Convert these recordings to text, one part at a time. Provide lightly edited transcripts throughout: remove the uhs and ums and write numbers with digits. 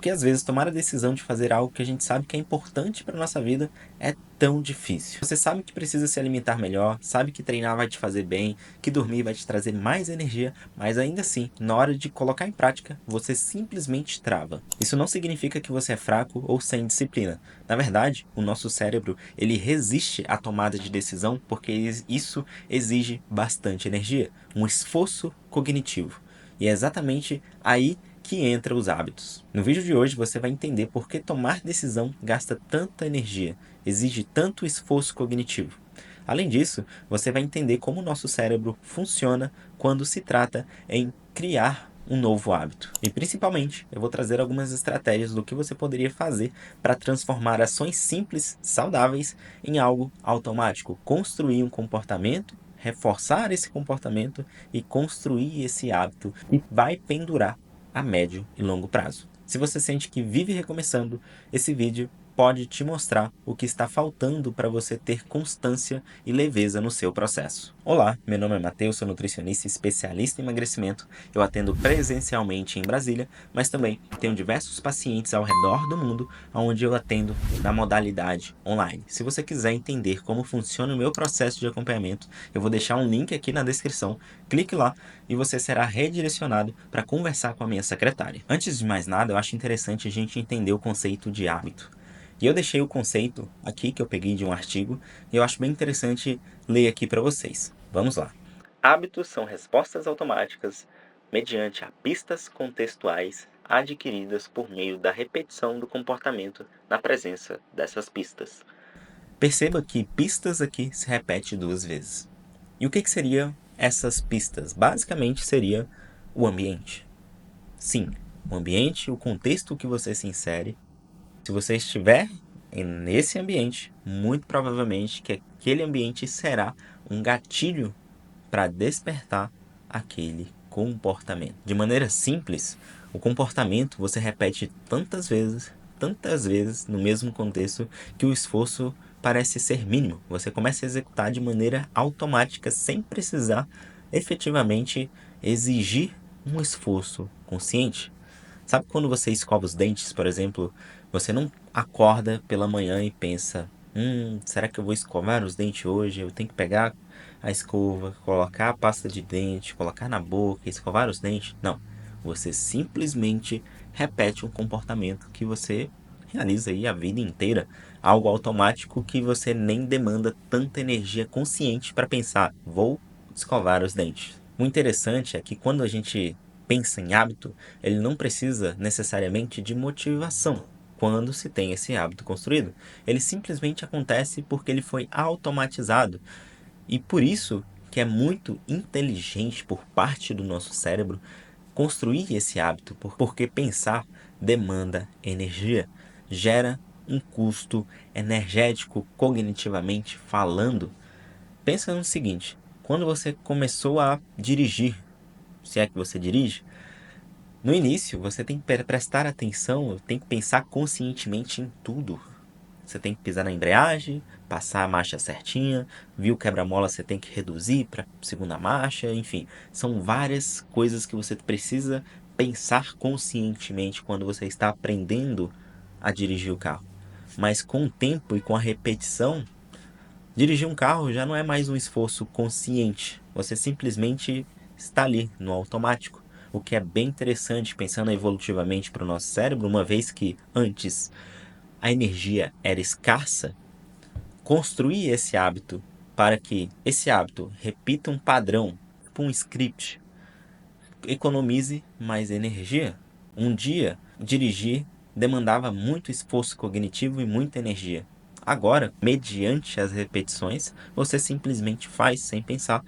Porque às vezes tomar a decisão de fazer algo que a gente sabe que é importante para nossa vida é tão difícil. Você sabe que precisa se alimentar melhor, sabe que treinar vai te fazer bem, que dormir vai te trazer mais energia, mas ainda assim, na hora de colocar em prática, você simplesmente trava. Isso não significa que você é fraco ou sem disciplina. Na verdade, o nosso cérebro, ele resiste à tomada de decisão porque isso exige bastante energia, um esforço cognitivo. E é exatamente aí que entra os hábitos. No vídeo de hoje você vai entender por que tomar decisão gasta tanta energia, exige tanto esforço cognitivo. Além disso, você vai entender como o nosso cérebro funciona quando se trata em criar um novo hábito. E principalmente, eu vou trazer algumas estratégias do que você poderia fazer para transformar ações simples, saudáveis, em algo automático, construir um comportamento, reforçar esse comportamento e construir esse hábito que vai pendurar a médio e longo prazo. Se você sente que vive recomeçando, esse vídeo pode te mostrar o que está faltando para você ter constância e leveza no seu processo. Olá, meu nome é Matheus, sou nutricionista e especialista em emagrecimento. Eu atendo presencialmente em Brasília, mas também tenho diversos pacientes ao redor do mundo, onde eu atendo na modalidade online. Se você quiser entender como funciona o meu processo de acompanhamento, eu vou deixar um link aqui na descrição. Clique lá e você será redirecionado para conversar com a minha secretária. Antes de mais nada, eu acho interessante a gente entender o conceito de hábito. E eu deixei o conceito aqui que eu peguei de um artigo e eu acho bem interessante ler aqui para vocês. Vamos lá. Hábitos são respostas automáticas mediante a pistas contextuais adquiridas por meio da repetição do comportamento na presença dessas pistas. Perceba que pistas aqui se repete duas vezes. E o que seriam essas pistas? Basicamente seria o ambiente. Sim, o ambiente, o contexto que você se insere. Se você estiver nesse ambiente, muito provavelmente que aquele ambiente será um gatilho para despertar aquele comportamento. De maneira simples, o comportamento você repete tantas vezes no mesmo contexto que o esforço parece ser mínimo. Você começa a executar de maneira automática sem precisar efetivamente exigir um esforço consciente. Sabe quando você escova os dentes, por exemplo, você não acorda pela manhã e pensa, será que eu vou escovar os dentes hoje? Eu tenho que pegar a escova, colocar a pasta de dente, colocar na boca, escovar os dentes? Não. Você simplesmente repete um comportamento que você realiza aí a vida inteira. Algo automático que você nem demanda tanta energia consciente para pensar, vou escovar os dentes. O interessante é que quando a gente pensa em hábito, ele não precisa necessariamente de motivação quando se tem esse hábito construído. Ele simplesmente acontece porque ele foi automatizado. E por isso que é muito inteligente por parte do nosso cérebro construir esse hábito, porque pensar demanda energia, gera um custo energético cognitivamente falando. Pensa no seguinte, quando você começou a dirigir, se é que você dirige, no início, você tem que prestar atenção, tem que pensar conscientemente em tudo. Você tem que pisar na embreagem, passar a marcha certinha, viu o quebra-mola, você tem que reduzir para a segunda marcha, enfim. São várias coisas que você precisa pensar conscientemente quando você está aprendendo a dirigir o carro. Mas com o tempo e com a repetição, dirigir um carro já não é mais um esforço consciente. Você simplesmente está ali no automático. O que é bem interessante pensando evolutivamente para o nosso cérebro, uma vez que antes a energia era escassa, construir esse hábito para que esse hábito repita um padrão, tipo um script, economize mais energia. Um dia, dirigir demandava muito esforço cognitivo e muita energia. Agora, mediante as repetições, você simplesmente faz sem pensar,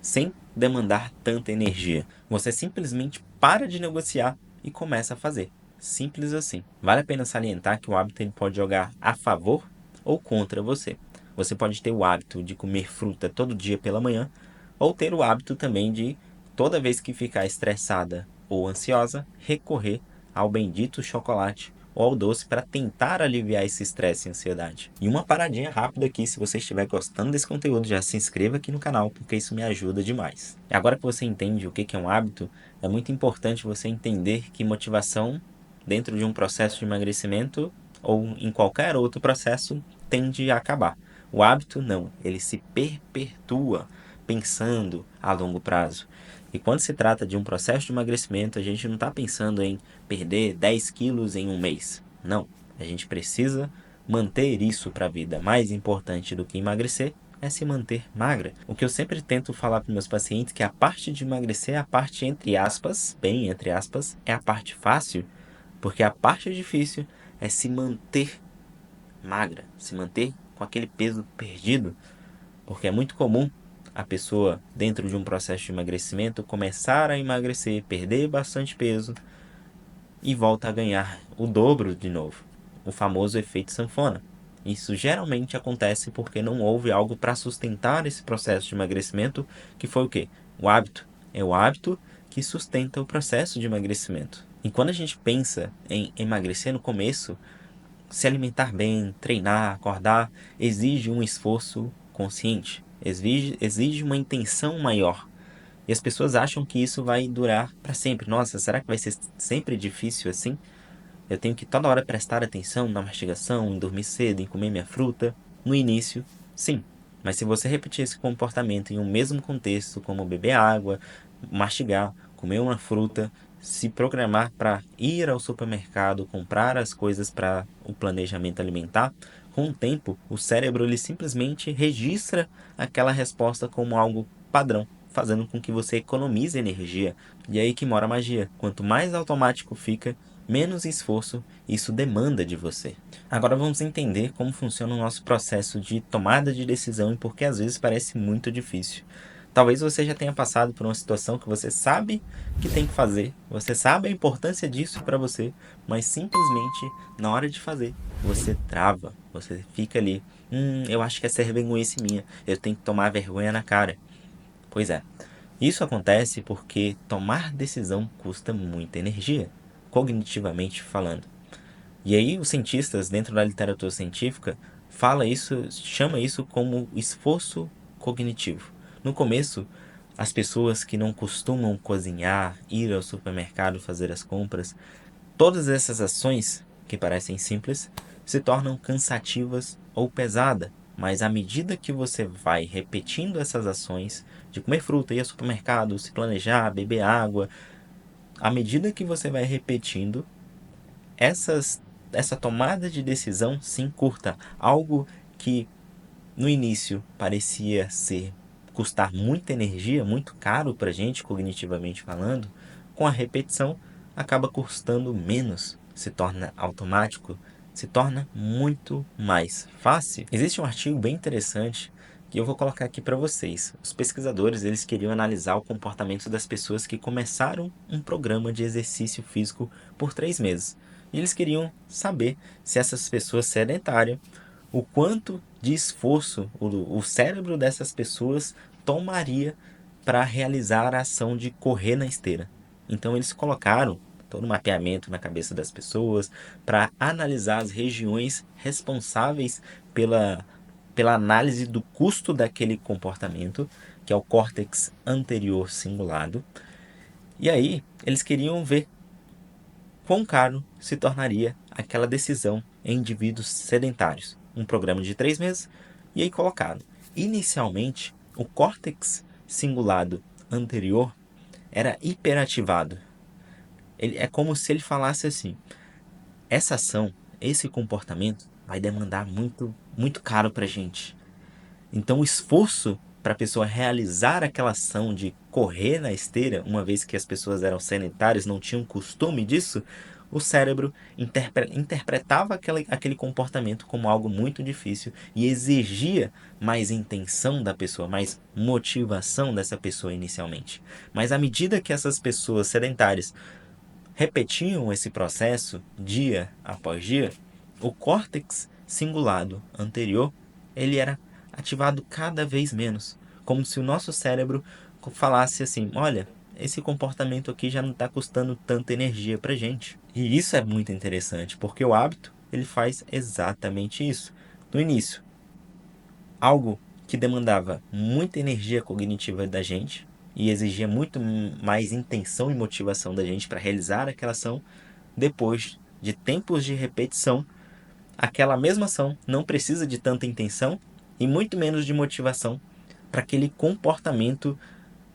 sem demandar tanta energia. Você simplesmente para de negociar e começa a fazer. Simples assim. Vale a pena salientar que o hábito ele pode jogar a favor ou contra você. Você pode ter o hábito de comer fruta todo dia pela manhã, ou ter o hábito também de, toda vez que ficar estressada ou ansiosa, recorrer ao bendito chocolate ou ao doce para tentar aliviar esse estresse e ansiedade. E uma paradinha rápida aqui, se você estiver gostando desse conteúdo, já se inscreva aqui no canal, porque isso me ajuda demais. E agora que você entende o que é um hábito, é muito importante você entender que motivação dentro de um processo de emagrecimento ou em qualquer outro processo, tende a acabar. O hábito não, ele se perpetua pensando a longo prazo. E quando se trata de um processo de emagrecimento, a gente não está pensando em perder 10 quilos em um mês. Não, a gente precisa manter isso para a vida. Mais importante do que emagrecer é se manter magra. O que eu sempre tento falar para meus pacientes é que a parte de emagrecer é a parte, entre aspas, bem entre aspas, é a parte fácil, porque a parte difícil é se manter magra, se manter com aquele peso perdido, porque é muito comum a pessoa, dentro de um processo de emagrecimento, começar a emagrecer, perder bastante peso e volta a ganhar o dobro de novo, o famoso efeito sanfona. Isso geralmente acontece porque não houve algo para sustentar esse processo de emagrecimento, que foi o quê? O hábito. É o hábito que sustenta o processo de emagrecimento. E quando a gente pensa em emagrecer no começo, se alimentar bem, treinar, acordar, exige um esforço consciente, exige uma intenção maior. E as pessoas acham que isso vai durar para sempre. Nossa, será que vai ser sempre difícil assim? Eu tenho que toda hora prestar atenção na mastigação, em dormir cedo, em comer minha fruta. No início, sim. Mas se você repetir esse comportamento em um mesmo contexto, como beber água, mastigar, comer uma fruta, se programar para ir ao supermercado, comprar as coisas para o planejamento alimentar, com o tempo, o cérebro ele simplesmente registra aquela resposta como algo padrão, fazendo com que você economize energia. E é aí que mora a magia. Quanto mais automático fica, menos esforço isso demanda de você. Agora vamos entender como funciona o nosso processo de tomada de decisão e por que às vezes parece muito difícil. Talvez você já tenha passado por uma situação que você sabe que tem que fazer, você sabe a importância disso para você, mas simplesmente na hora de fazer, você trava, você fica ali. Eu acho que é ser vergonhice minha, eu tenho que tomar vergonha na cara. Pois é, isso acontece porque tomar decisão custa muita energia, cognitivamente falando. E aí os cientistas, dentro da literatura científica, chama isso como esforço cognitivo. No começo, as pessoas que não costumam cozinhar, ir ao supermercado fazer as compras, todas essas ações, que parecem simples, se tornam cansativas ou pesadas. Mas à medida que você vai repetindo essas ações, de comer fruta, ir ao supermercado, se planejar, beber água, à medida que você vai repetindo, essa tomada de decisão se encurta. Algo que no início parecia custar muita energia, muito caro para a gente, cognitivamente falando, com a repetição acaba custando menos, se torna automático, se torna muito mais fácil. Existe um artigo bem interessante que eu vou colocar aqui para vocês. Os pesquisadores eles queriam analisar o comportamento das pessoas que começaram um programa de exercício físico por 3 meses. E eles queriam saber se essas pessoas sedentárias, o quanto de esforço o cérebro dessas pessoas tomaria para realizar a ação de correr na esteira. Então eles colocaram todo o mapeamento na cabeça das pessoas para analisar as regiões responsáveis pela análise do custo daquele comportamento, que é o córtex anterior cingulado. E aí eles queriam ver quão caro se tornaria aquela decisão em indivíduos sedentários. Um programa de 3 meses, e aí colocado. Inicialmente, o córtex cingulado anterior era hiperativado. É como se ele falasse assim: essa ação, esse comportamento vai demandar muito, muito caro para a gente. Então, o esforço para a pessoa realizar aquela ação de correr na esteira, uma vez que as pessoas eram sedentárias, não tinham costume disso, o cérebro interpretava aquele comportamento como algo muito difícil e exigia mais intenção da pessoa, mais motivação dessa pessoa inicialmente. Mas à medida que essas pessoas sedentárias repetiam esse processo dia após dia, o córtex cingulado anterior ele era ativado cada vez menos, como se o nosso cérebro falasse assim: olha, esse comportamento aqui já não está custando tanta energia para gente. E isso é muito interessante, porque o hábito ele faz exatamente isso. No início, algo que demandava muita energia cognitiva da gente e exigia muito mais intenção e motivação da gente para realizar aquela ação, depois de tempos de repetição, aquela mesma ação não precisa de tanta intenção e muito menos de motivação para aquele comportamento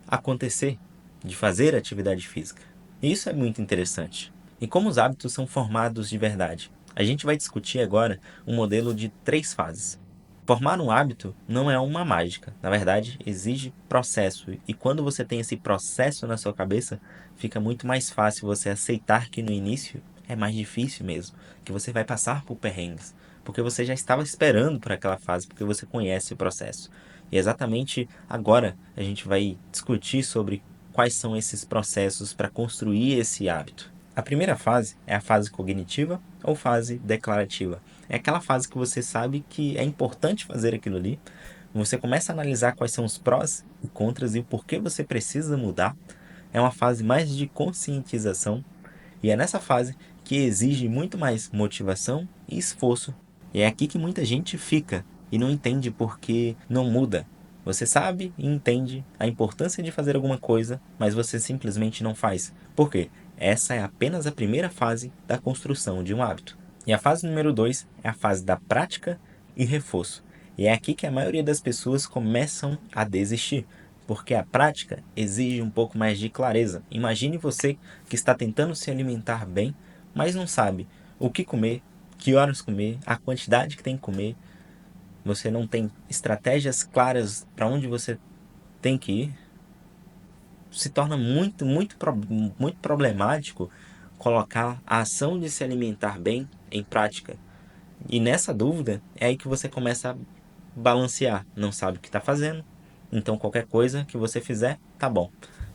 acontecer, de fazer atividade física. Isso é muito interessante. E como os hábitos são formados de verdade? A gente vai discutir agora um modelo de 3 fases. Formar um hábito não é uma mágica, na verdade, exige processo. E quando você tem esse processo na sua cabeça, fica muito mais fácil você aceitar que no início é mais difícil mesmo, que você vai passar por perrengues, porque você já estava esperando por aquela fase, porque você conhece o processo. E exatamente agora a gente vai discutir sobre quais são esses processos para construir esse hábito. A primeira fase é a fase cognitiva ou fase declarativa. É aquela fase que você sabe que é importante fazer aquilo ali. Você começa a analisar quais são os prós e contras e o porquê você precisa mudar. É uma fase mais de conscientização e é nessa fase que exige muito mais motivação e esforço. E é aqui que muita gente fica e não entende porque não muda. Você sabe e entende a importância de fazer alguma coisa, mas você simplesmente não faz. Por quê? Essa é apenas a primeira fase da construção de um hábito. E a fase número 2 é a fase da prática e reforço. E é aqui que a maioria das pessoas começam a desistir, porque a prática exige um pouco mais de clareza. Imagine você que está tentando se alimentar bem, mas não sabe o que comer, que horas comer, a quantidade que tem que comer. Você não tem estratégias claras para onde você tem que ir. Se torna muito problemático colocar a ação de se alimentar bem em prática. E nessa dúvida é aí que você começa a balancear. Não sabe o que está fazendo, então qualquer coisa que você fizer, tá bom.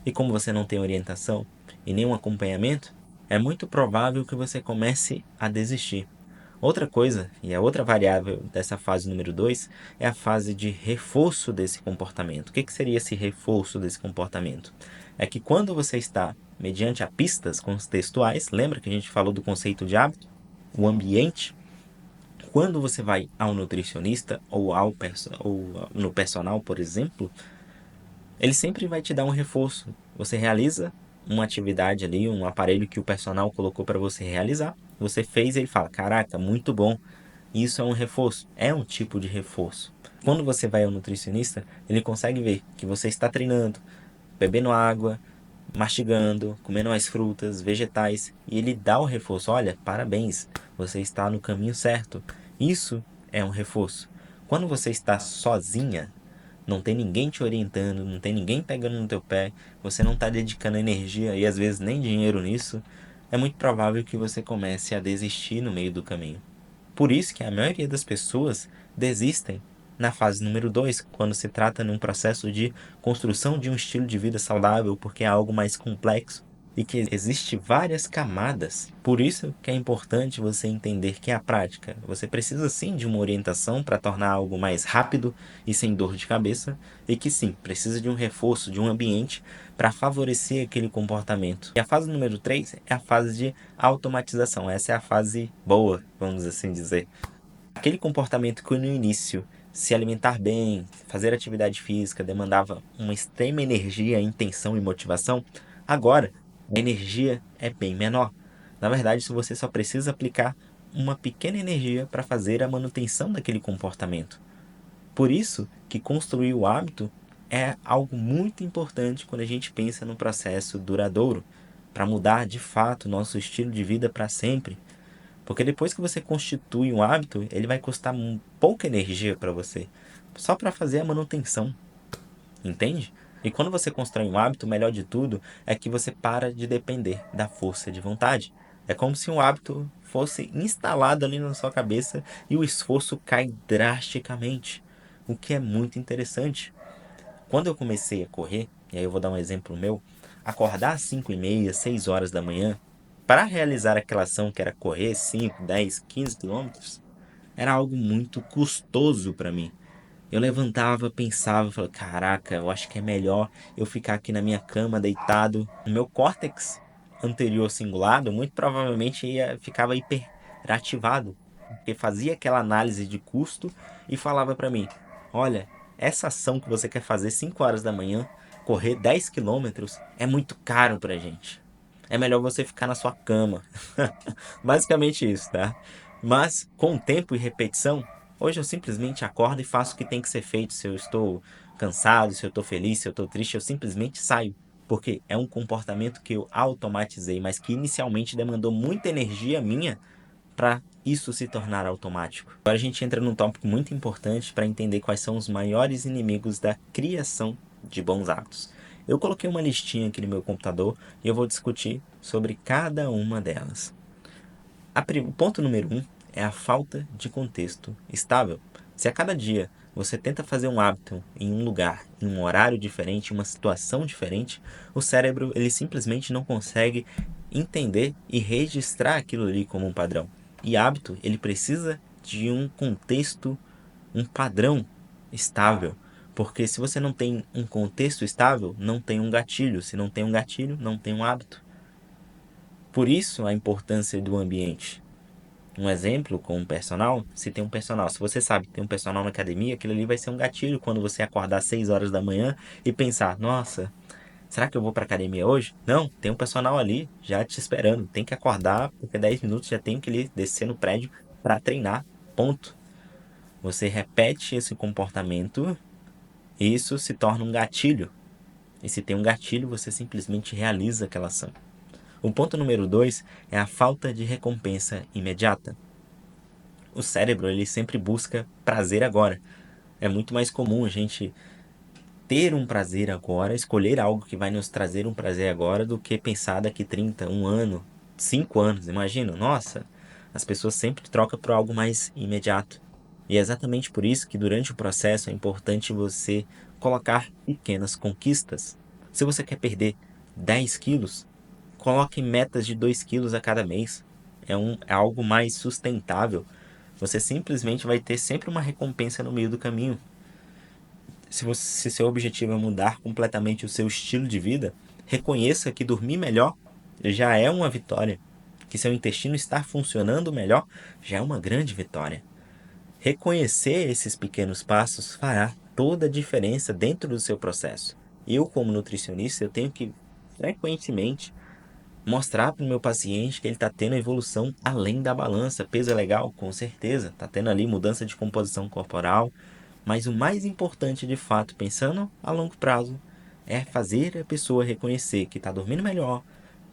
E como você não tem orientação e nenhum acompanhamento, é muito provável que você comece a desistir. Outra coisa, e a outra variável dessa fase número 2, é a fase de reforço desse comportamento. O que seria esse reforço desse comportamento? É que quando você está mediante a pistas contextuais, lembra que a gente falou do conceito de hábito? O ambiente. Quando você vai ao nutricionista ou no personal, por exemplo, ele sempre vai te dar um reforço. Você realiza uma atividade ali, um aparelho que o personal colocou para você realizar. Você fez e ele fala: Caraca, muito bom. Isso é um reforço, é um tipo de reforço. Quando você vai ao nutricionista, ele consegue ver que você está treinando, bebendo água, mastigando, comendo mais frutas, vegetais, e ele dá o reforço. Olha, parabéns, você está no caminho certo. Isso é um reforço. Quando você está sozinha, não tem ninguém te orientando, não tem ninguém pegando no teu pé, você não está dedicando energia e às vezes nem dinheiro nisso, é muito provável que você comece a desistir no meio do caminho. Por isso que a maioria das pessoas desistem na fase número 2, quando se trata de um processo de construção de um estilo de vida saudável, porque é algo mais complexo e que existe várias camadas. Por isso que é importante você entender que a prática, você precisa sim de uma orientação para tornar algo mais rápido e sem dor de cabeça, e que sim, precisa de um reforço, de um ambiente para favorecer aquele comportamento. E a fase número 3 é a fase de automatização. Essa é a fase boa, vamos assim dizer. Aquele comportamento que no início, se alimentar bem, fazer atividade física, demandava uma extrema energia, intenção e motivação, agora a energia é bem menor. Na verdade, se você só precisa aplicar uma pequena energia para fazer a manutenção daquele comportamento. Por isso que construir o hábito é algo muito importante quando a gente pensa no processo duradouro, para mudar de fato nosso estilo de vida para sempre. Porque depois que você constitui um hábito, ele vai custar pouca energia para você, só para fazer a manutenção, entende? E quando você constrói um hábito, o melhor de tudo é que você para de depender da força de vontade. É como se um hábito fosse instalado ali na sua cabeça e o esforço cai drasticamente, o que é muito interessante. Quando eu comecei a correr, e aí eu vou dar um exemplo meu, acordar às 5h30, 6 horas da manhã, para realizar aquela ação que era correr 5, 10, 15 quilômetros, era algo muito custoso para mim. Eu levantava, pensava, falava, caraca, eu acho que é melhor eu ficar aqui na minha cama deitado. O meu córtex anterior cingulado muito provavelmente ficava hiperativado, porque fazia aquela análise de custo e falava para mim, olha, essa ação que você quer fazer 5 horas da manhã, correr 10 quilômetros, é muito caro pra gente. é melhor você ficar na sua cama. Basicamente isso, tá? Mas com o tempo e repetição, hoje eu simplesmente acordo e faço o que tem que ser feito. Se eu estou cansado, se eu estou feliz, se eu estou triste, eu simplesmente saio. Porque é um comportamento que eu automatizei, mas que inicialmente demandou muita energia minha para isso se tornar automático. Agora a gente entra num tópico muito importante para entender quais são os maiores inimigos da criação de bons hábitos. Eu coloquei uma listinha aqui no meu computador e eu vou discutir sobre cada uma delas. O ponto número 1 é a falta de contexto estável. Se a cada dia você tenta fazer um hábito em um lugar, em um horário diferente, em uma situação diferente, o cérebro ele simplesmente não consegue entender e registrar aquilo ali como um padrão. E hábito, ele precisa de um contexto, um padrão estável. Porque se você não tem um contexto estável, não tem um gatilho. Se não tem um gatilho, não tem um hábito. Por isso a importância do ambiente. Um exemplo com um personal, se tem um personal, se você sabe que tem um personal na academia, aquilo ali vai ser um gatilho quando você acordar às 6 horas da manhã e pensar, nossa, será que eu vou para academia hoje? Não, tem um personal ali já te esperando, tem que acordar porque 10 minutos já tem que ele descer no prédio para treinar, ponto. Você repete esse comportamento e isso se torna um gatilho. E se tem um gatilho, você simplesmente realiza aquela ação. O ponto número 2 é a falta de recompensa imediata. O cérebro ele sempre busca prazer agora. É muito mais comum a gente ter um prazer agora, escolher algo que vai nos trazer um prazer agora, do que pensar daqui 30, um ano, 5 anos. Imagina, nossa, as pessoas sempre trocam por algo mais imediato. E é exatamente por isso que durante o processo é importante você colocar pequenas conquistas. Se você quer perder 10 quilos, coloque metas de 2 quilos a cada mês. É algo mais sustentável. Você simplesmente vai ter sempre uma recompensa no meio do caminho. Se seu objetivo é mudar completamente o seu estilo de vida, reconheça que dormir melhor já é uma vitória. Que seu intestino estar funcionando melhor já é uma grande vitória. Reconhecer esses pequenos passos fará toda a diferença dentro do seu processo. Eu, como nutricionista, eu tenho que frequentemente mostrar para o meu paciente que ele está tendo evolução além da balança. Peso é legal? Com certeza. Está tendo ali mudança de composição corporal. Mas o mais importante, de fato, pensando a longo prazo, é fazer a pessoa reconhecer que está dormindo melhor,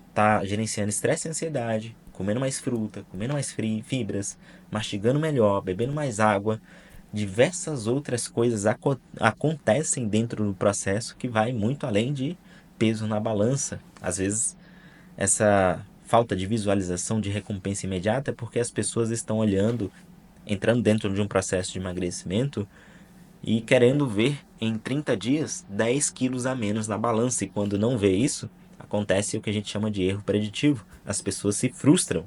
está gerenciando estresse e ansiedade, comendo mais fruta, comendo mais fibras, mastigando melhor, bebendo mais água. Diversas outras coisas acontecem dentro do processo que vai muito além de peso na balança. Às vezes essa falta de visualização de recompensa imediata é porque as pessoas estão olhando, entrando dentro de um processo de emagrecimento e querendo ver em 30 dias 10 quilos a menos na balança. E quando não vê isso, acontece o que a gente chama de erro preditivo. As pessoas se frustram.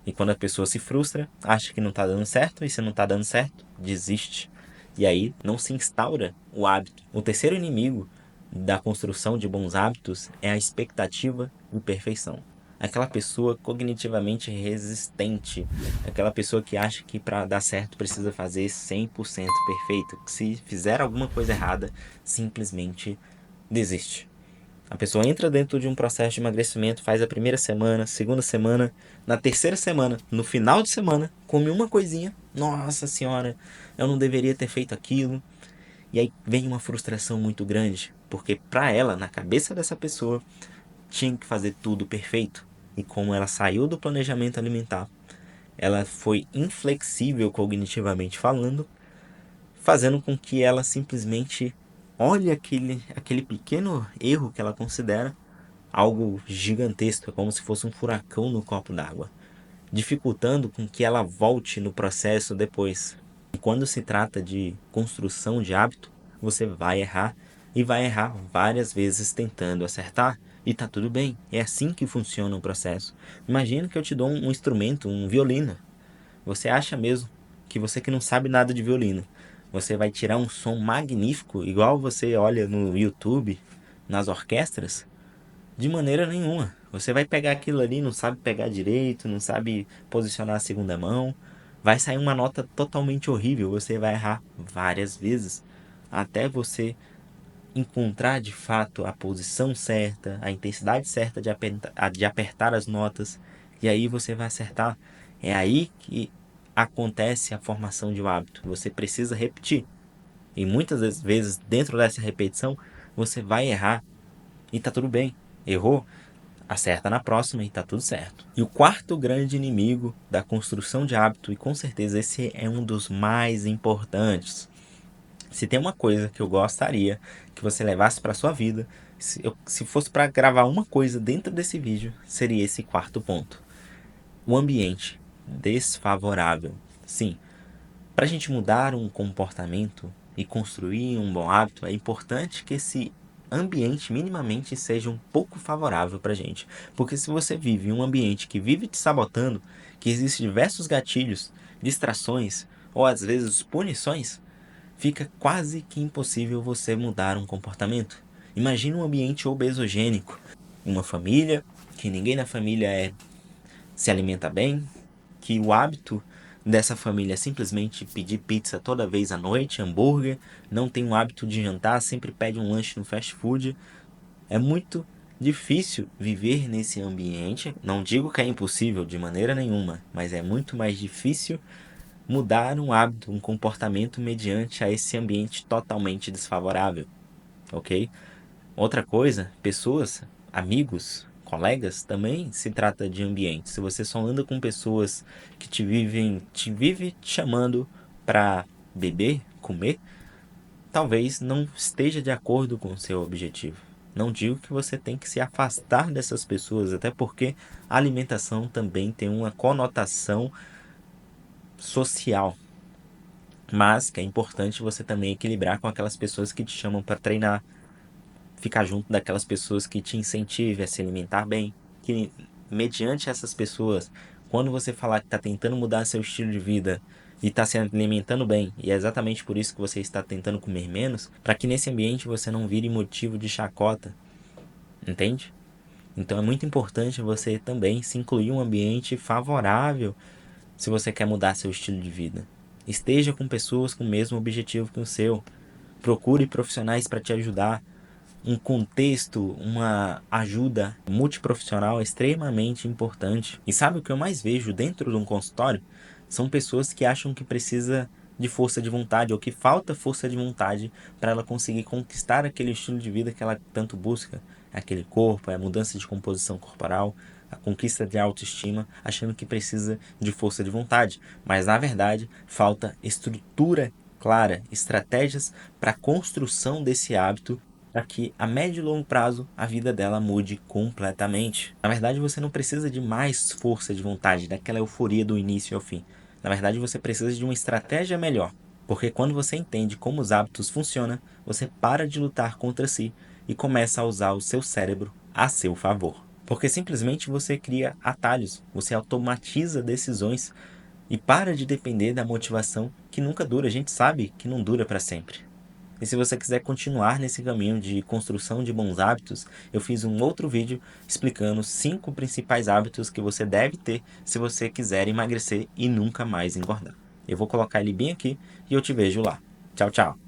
E quando a pessoa se frustra, acha que não está dando certo, e se não está dando certo, desiste. E aí não se instaura o hábito. O terceiro inimigo da construção de bons hábitos é a expectativa de perfeição. Aquela pessoa cognitivamente resistente, aquela pessoa que acha que para dar certo precisa fazer 100% perfeito, que se fizer alguma coisa errada, simplesmente desiste. A pessoa entra dentro de um processo de emagrecimento, faz a primeira semana, segunda semana, na terceira semana, no final de semana, come uma coisinha, nossa senhora, eu não deveria ter feito aquilo. E aí vem uma frustração muito grande, porque para ela, na cabeça dessa pessoa, tinha que fazer tudo perfeito. E como ela saiu do planejamento alimentar, ela foi inflexível cognitivamente falando, fazendo com que ela simplesmente olhe aquele pequeno erro que ela considera algo gigantesco, é como se fosse um furacão no copo d'água, dificultando com que ela volte no processo depois. E quando se trata de construção de hábito, você vai errar e vai errar várias vezes tentando acertar. E tá tudo bem, é assim que funciona o processo. Imagina que eu te dou um instrumento, um violino. Você acha mesmo que você que não sabe nada de violino, você vai tirar um som magnífico, igual você olha no YouTube, nas orquestras? De maneira nenhuma. Você vai pegar aquilo ali, não sabe pegar direito, não sabe posicionar a segunda mão, vai sair uma nota totalmente horrível, você vai errar várias vezes, até você encontrar de fato a posição certa, a intensidade certa de apertar as notas, e aí você vai acertar. É aí que acontece a formação de um hábito. Você precisa repetir. E muitas das vezes, dentro dessa repetição, você vai errar. E tá tudo bem. Errou, acerta na próxima e tá tudo certo. E o quarto grande inimigo da construção de hábito, e com certeza esse é um dos mais importantes. Se tem uma coisa que eu gostaria que você levasse para sua vida, se fosse para gravar uma coisa dentro desse vídeo, seria esse quarto ponto. O ambiente desfavorável. Sim, para a gente mudar um comportamento e construir um bom hábito, é importante que esse ambiente minimamente seja um pouco favorável para a gente. Porque se você vive em um ambiente que vive te sabotando, que existem diversos gatilhos, distrações ou às vezes punições, fica quase que impossível você mudar um comportamento. Imagine um ambiente obesogênico, uma família, que ninguém na família se alimenta bem, que o hábito dessa família é simplesmente pedir pizza toda vez à noite, hambúrguer, não tem um hábito de jantar, sempre pede um lanche no fast food. É muito difícil viver nesse ambiente. Não digo que é impossível de maneira nenhuma, mas é muito mais difícil mudar um hábito, um comportamento mediante a esse ambiente totalmente desfavorável, ok? Outra coisa, pessoas, amigos, colegas, também se trata de ambiente. Se você só anda com pessoas que te chamando para beber, comer, talvez não esteja de acordo com o seu objetivo. Não digo que você tem que se afastar dessas pessoas, até porque a alimentação também tem uma conotação social, mas que é importante você também equilibrar com aquelas pessoas que te chamam para treinar, ficar junto daquelas pessoas que te incentivem a se alimentar bem, que mediante essas pessoas, quando você falar que está tentando mudar seu estilo de vida e está se alimentando bem, e é exatamente por isso que você está tentando comer menos, para que nesse ambiente você não vire motivo de chacota, entende? Então é muito importante você também se incluir em um ambiente favorável se você quer mudar seu estilo de vida. Esteja com pessoas com o mesmo objetivo que o seu. Procure profissionais para te ajudar. Um contexto, uma ajuda multiprofissional é extremamente importante. E sabe o que eu mais vejo dentro de um consultório? São pessoas que acham que precisa de força de vontade ou que falta força de vontade para ela conseguir conquistar aquele estilo de vida que ela tanto busca. Aquele corpo, a mudança de composição corporal, a conquista de autoestima, achando que precisa de força de vontade. Mas na verdade, falta estrutura clara, estratégias para a construção desse hábito para que a médio e longo prazo a vida dela mude completamente. Na verdade, você não precisa de mais força de vontade, daquela euforia do início ao fim. Na verdade, você precisa de uma estratégia melhor, porque quando você entende como os hábitos funcionam, você para de lutar contra si e começa a usar o seu cérebro a seu favor. Porque simplesmente você cria atalhos, você automatiza decisões e para de depender da motivação que nunca dura. A gente sabe que não dura para sempre. E se você quiser continuar nesse caminho de construção de bons hábitos, eu fiz um outro vídeo explicando 5 principais hábitos que você deve ter se você quiser emagrecer e nunca mais engordar. Eu vou colocar ele bem aqui e eu te vejo lá. Tchau, tchau!